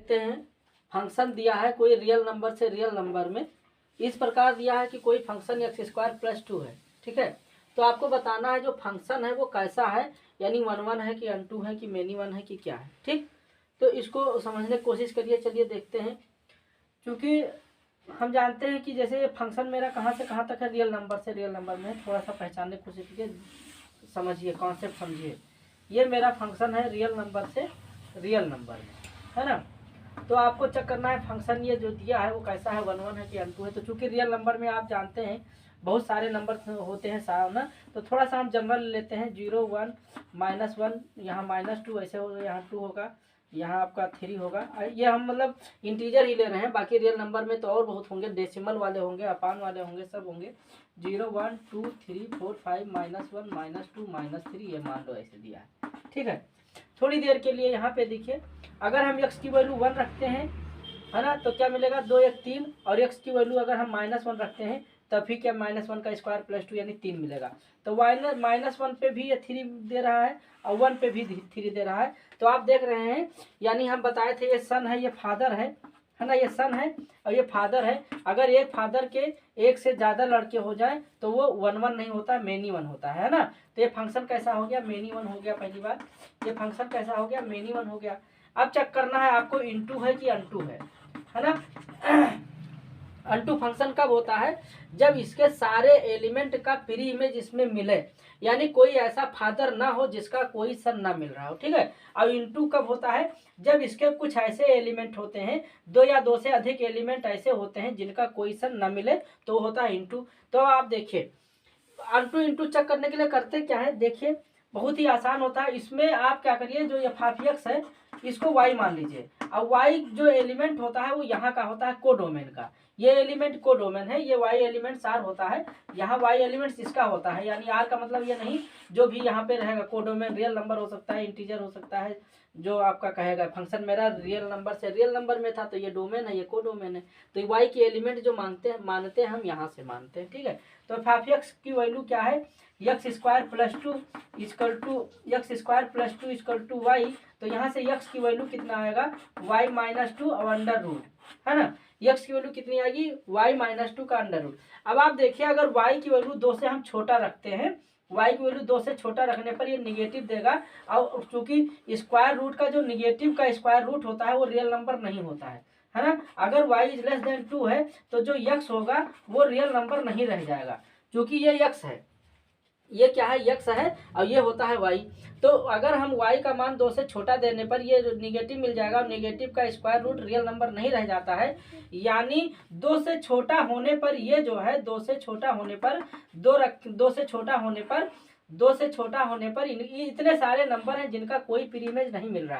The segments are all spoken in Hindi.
देखते हैं, फंक्शन दिया है कोई रियल नंबर से रियल नंबर में, इस प्रकार दिया है कि कोई फंक्शन एक्स स्क्वायर प्लस 2 है। ठीक है, तो आपको बताना है जो फंक्शन है वो कैसा है, यानी 1 1 है कि अनटू है कि मेनी वन है कि क्या है। ठीक, तो इसको समझने की कोशिश करिए। चलिए देखते हैं, क्योंकि हम जानते हैं कि जैसे फंक्शन मेरा कहाँ से कहाँ तक है, रियल नंबर से रियल नंबर में, थोड़ा सा पहचानने की कोशिश कीजिए, समझिए, कॉन्सेप्ट समझिए। ये मेरा फंक्शन है रियल नंबर से रियल नंबर में, है ना। तो आपको चेक करना है फंक्शन ये जो दिया है वो कैसा है, 1 1 है कि अनटू है। तो चूंकि रियल नंबर में आप जानते हैं बहुत सारे नंबर होते हैं साथ ना, तो थोड़ा सा हम जनरल लेते हैं, 0 1 -1, यहाँ -2 ऐसे होगा, यहाँ 2 होगा, यहाँ आपका 3 होगा। ये हम मतलब इंटीजर ही ले रहे हैं, बाकी रियल नंबर में तो और बहुत होंगे, डेसिमल वाले होंगे, अपान वाले होंगे, सब होंगे। 0 1 2 3 4 5 -1 -2 -3, ये मान लो ऐसे दिया है। ठीक है, थोड़ी देर के लिए यहाँ पे देखिए, अगर हम x की वैल्यू 1 रखते हैं, है ना, तो क्या मिलेगा, 2 1 3, और x की वैल्यू अगर हम -1 रखते हैं तब भी क्या, -1 का स्क्वायर प्लस 2 यानी 3 मिलेगा। तो -1 पे भी ये 3 दे रहा है और 1 पे भी 3 दे रहा है। तो आप देख रहे हैं, यानी हम बताए थे ये सन है, ये फादर है ना, ये सन है और ये फादर है। अगर एक फादर के एक से ज़्यादा लड़के हो जाए तो वो 1 1 नहीं होता, मेनी वन होता है ना। तो ये फंक्शन कैसा हो गया, मेनी वन हो गया। पहली बात, ये फंक्शन कैसा हो गया, मेनी वन हो गया। अब चेक करना है आपको इनटू है कि अनटू है ना। अनटू फंक्शन कब होता है, जब इसके सारे एलिमेंट का प्री इमेज इसमें मिले, यानी कोई ऐसा फादर ना हो जिसका कोई सन ना मिल रहा हो। ठीक है, अब इनटू कब होता है, जब इसके कुछ ऐसे एलिमेंट होते हैं, 2 या 2 से अधिक एलिमेंट ऐसे होते हैं जिनका कोई सन ना मिले, तो होता है इनटू। तो आप देखिए, अनटू इंटू चेक करने के लिए करते क्या है, देखिए बहुत ही आसान होता है। इसमें आप क्या करिए, जो एफ ऑफ एक्स है इसको वाई मान लीजिए। अब वाई जो एलिमेंट होता है वो यहाँ का होता है कोडोमेन का, ये एलिमेंट कोडोमेन है, ये वाई एलिमेंट आर होता है, यहाँ वाई एलिमेंट इसका होता है, यानी आर का मतलब ये नहीं, जो भी यहाँ पे रहेगा कोडोमेन, रियल नंबर हो सकता है, इंटीजर हो सकता है, जो आपका कहेगा। फंक्शन मेरा रियल नंबर से रियल नंबर में था तो ये डोमेन है, ये कोडोमेन है। तो वाई की एलिमेंट जो मानते हैं हम यहाँ से मानते हैं। ठीक है, तो एफ एक्स की वैल्यू क्या है, X square plus 2 equal to X square plus 2 equal to Y. तो यहाँ से एक्स की वैल्यू कितना आएगा, वाई -2 और अंडर रूट, है ना। एक्स की वैल्यू कितनी आएगी, वाई -2 का अंडर रूट। अब आप देखिए, अगर वाई की वैल्यू 2 से हम छोटा रखते हैं, वाई की वैल्यू 2 से छोटा रखने पर ये निगेटिव देगा, और चूंकि स्क्वायर रूट का जो निगेटिव का स्क्वायर रूट होता है वो रियल नंबर नहीं होता है ना। अगर y इज लेस देन 2 है तो जो x होगा वो रियल नंबर नहीं रह जाएगा, क्योंकि ये x है, ये क्या है, x है, और ये होता है y। तो अगर हम y का मान 2 से छोटा देने पर ये निगेटिव मिल जाएगा, और निगेटिव का स्क्वायर रूट रियल नंबर नहीं रह जाता है, यानी 2 से छोटा होने पर ये जो है, 2 से छोटा होने पर 2 से छोटा होने पर 2 से छोटा होने पर इतने सारे नंबर हैं जिनका कोई प्री इमेज नहीं मिल रहा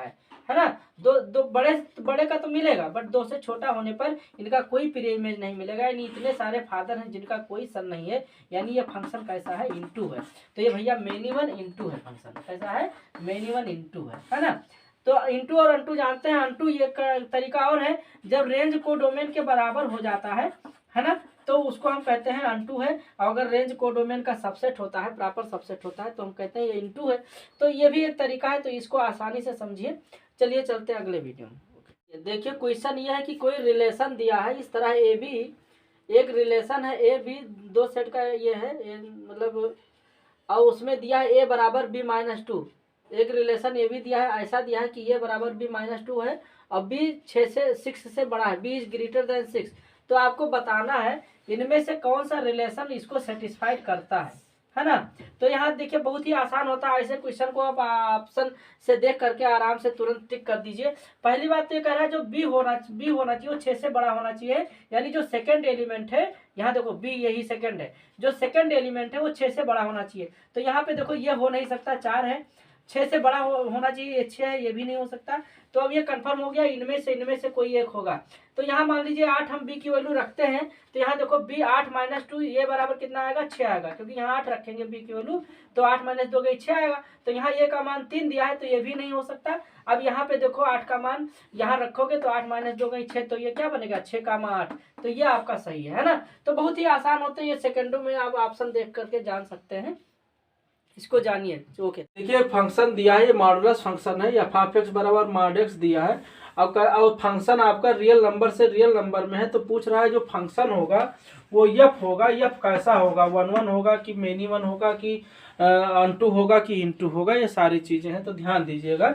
है ना। दो बड़े का तो मिलेगा, बट 2 से छोटा होने पर इनका कोई प्री इमेज नहीं मिलेगा, यानी इतने सारे फादर हैं जिनका कोई सन नहीं है, यानी ये फंक्शन कैसा है, इनटू है। तो ये भैया मेनी वन इनटू है, फंक्शन कैसा है, मेनी वन इनटू है ना। तो इनटू और अनटू जानते हैं, अनटू ये तरीका और है, जब रेंज को डोमेन के बराबर हो जाता है ना, तो उसको हम कहते हैं अनटू है। और अगर रेंज कोडोमेन का सबसेट होता है, प्रॉपर सबसेट होता है, तो हम कहते हैं ये इनटू है। तो ये भी एक तरीका है, तो इसको आसानी से समझिए। चलिए चलते हैं अगले वीडियो में। देखिए क्वेश्चन ये है कि कोई रिलेशन दिया है इस तरह, ए बी एक रिलेशन है, ए बी 2 सेट का ये है, मतलब, और उसमें दिया है ए बराबर बी -2। एक रिलेशन ए बी दिया है, ऐसा दिया है कि ए बराबर बी -2 है और बी 6 से बड़ा है, बी इज ग्रेटर देन 6। तो आपको बताना है इनमें से कौन सा रिलेशन इसको सेटिस्फाइड करता है ना। तो यहाँ देखिए बहुत ही आसान होता है, ऐसे क्वेश्चन को आप ऑप्शन से देख करके आराम से तुरंत टिक कर दीजिए। पहली बात तो ये कह रहा है जो बी होना चाहिए वो 6 से बड़ा होना चाहिए, यानी जो सेकंड एलिमेंट है, यहाँ देखो बी यही सेकंड है, जो सेकंड एलिमेंट है वो 6 से बड़ा होना चाहिए। तो यहाँ पे देखो ये हो नहीं सकता, 4 है, 6 से बड़ा होना चाहिए, ये 6 है, ये भी नहीं हो सकता। तो अब ये कंफर्म हो गया, इनमें से कोई एक होगा। तो यहाँ मान लीजिए 8 हम बी की वैल्यू रखते हैं, तो यहाँ देखो बी 8 -2 ये बराबर कितना आएगा, 6 आएगा, क्योंकि यहाँ 8 रखेंगे बी की वैल्यू, तो 8 - 2 गई 6 आएगा। तो यहाँ ये का मान 3 दिया है, तो ये भी नहीं हो सकता। अब यहाँ पे देखो 8 का मान यहाँ रखोगे तो 8 - 2 गई 6, तो ये क्या बनेगा, 6 का 8। तो ये आपका सही है ना। तो बहुत ही आसान होते हैं ये, सेकंडों में आप ऑप्शन देख करके जान सकते हैं। इसको जानिए। ओके, देखिए एक फंक्शन दिया है, ये मॉडुलस फंक्शन है, एफ ऑफ एक्स बराबर मॉड एक्स दिया है। अब फंक्शन आपका रियल नंबर से रियल नंबर में है, तो पूछ रहा है जो फंक्शन होगा वो एफ होगा। एफ कैसा होगा, 1 होगा कि मेनी वन होगा कि अनटू होगा कि इनटू होगा, ये सारी चीजें हैं। तो ध्यान दीजिएगा,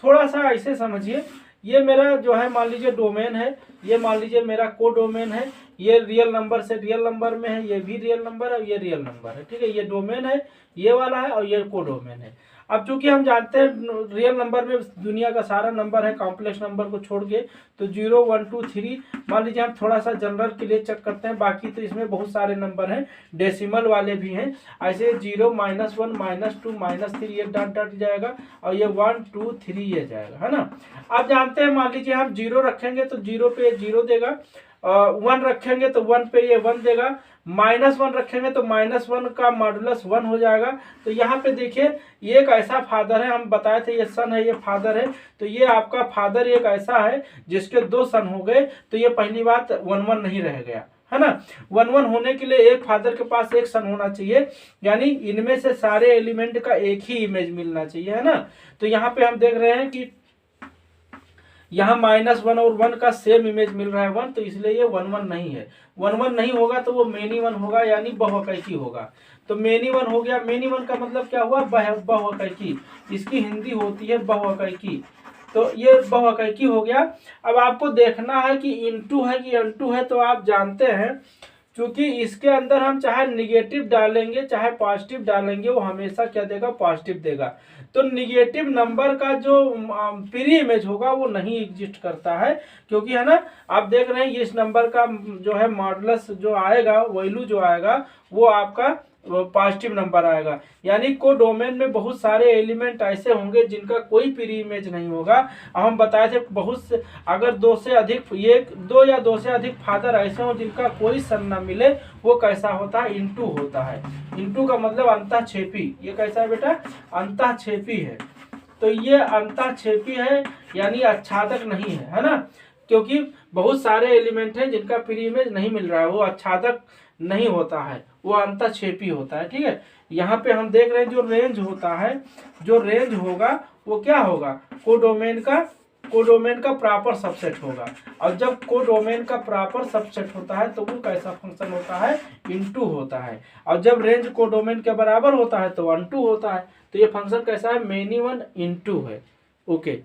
थोड़ा सा ऐसे समझिए। ये मेरा जो है मान लीजिए डोमेन है, ये मान लीजिए मेरा को डोमेन है, ये रियल नंबर से रियल नंबर में है, ये भी रियल नंबर है, ये रियल नंबर है, ठीक है। ये डोमेन है, ये वाला है, और ये को डोमेन है। अब चूंकि हम जानते हैं रियल नंबर में दुनिया का सारा नंबर है कॉम्प्लेक्स नंबर को छोड़ के, तो 0 1 2 3 मान लीजिए। हम थोड़ा सा जनरल के लिए चेक करते हैं, बाकी तो इसमें बहुत सारे नंबर हैं, डेसिमल वाले भी हैं। ऐसे 0 -1 -2 -3 ये डॉट डॉट जाएगा, और ये 1 2 3 ये जाएगा, है ना। आप जानते हैं मान लीजिए हम 0 रखेंगे तो 0 पे 0 देगा, 1 रखेंगे तो 1 पे ये 1 देगा, -1 रखेंगे तो -1 का मॉडुलस 1 हो जाएगा। तो यहाँ पे देखिए ये एक ऐसा फादर है, हम बताए थे ये सन है, ये फादर है। तो ये आपका फादर एक ऐसा है जिसके 2 सन हो गए, तो ये पहली बात 1 1 नहीं रह गया, है ना। 1 1 होने के लिए एक फादर के पास एक सन होना चाहिए, यानी इनमें से सारे एलिमेंट का एक ही इमेज मिलना चाहिए, है ना। तो यहाँ पे हम देख रहे हैं कि यहाँ -1 और 1 का सेम इमेज मिल रहा है 1, तो इसलिए ये 1 1 नहीं है। 1 1 नहीं होगा तो वो मेनी वन होगा, यानी बहुअकैकी होगा। तो मेनी वन हो गया। मेनी वन का मतलब क्या हुआ, बहुअकैकी। इसकी हिंदी होती है बहुअकैकी। तो ये बहुअकैकी हो गया। अब आपको देखना है कि इनटू है कि अनटू है। तो आप जानते हैं क्योंकि इसके अंदर हम चाहे निगेटिव डालेंगे चाहे पॉजिटिव डालेंगे, वो हमेशा क्या देगा, पॉजिटिव देगा। तो निगेटिव नंबर का जो प्री इमेज होगा वो नहीं एग्जिस्ट करता है, क्योंकि है ना, आप देख रहे हैं इस नंबर का जो है मॉडुलस जो आएगा, वैल्यू जो आएगा वो आपका पॉजिटिव नंबर आएगा। यानी को डोमेन में बहुत सारे एलिमेंट ऐसे होंगे जिनका कोई प्री इमेज नहीं होगा। हम बताए थे बहुत से, अगर 2 से अधिक, ये 2 या 2 से अधिक फादर ऐसे हो जिनका कोई सन ना मिले, वो कैसा होता है, इनटू होता है। इनटू का मतलब अंतःक्षेपी। ये कैसा है बेटा, अंतःक्षेपी है। तो ये अंतःक्षेपी है, यानी आच्छादक नहीं है, है ना। क्योंकि बहुत सारे एलिमेंट हैं जिनका प्री इमेज नहीं मिल रहा है, वो आच्छादक नहीं होता है, वो अंतःक्षेपी होता है, ठीक है। यहाँ पे हम देख रहे हैं जो रेंज होता है, जो रेंज होगा वो क्या होगा, कोडोमेन का प्रॉपर सबसेट होगा। और जब कोडोमेन का प्रॉपर सबसेट होता है तो वो कैसा फंक्शन होता है, इनटू होता है। और जब रेंज कोडोमेन के बराबर होता है तो अनटू होता है। तो ये फंक्शन कैसा है, मेनी वन इनटू है। ओके।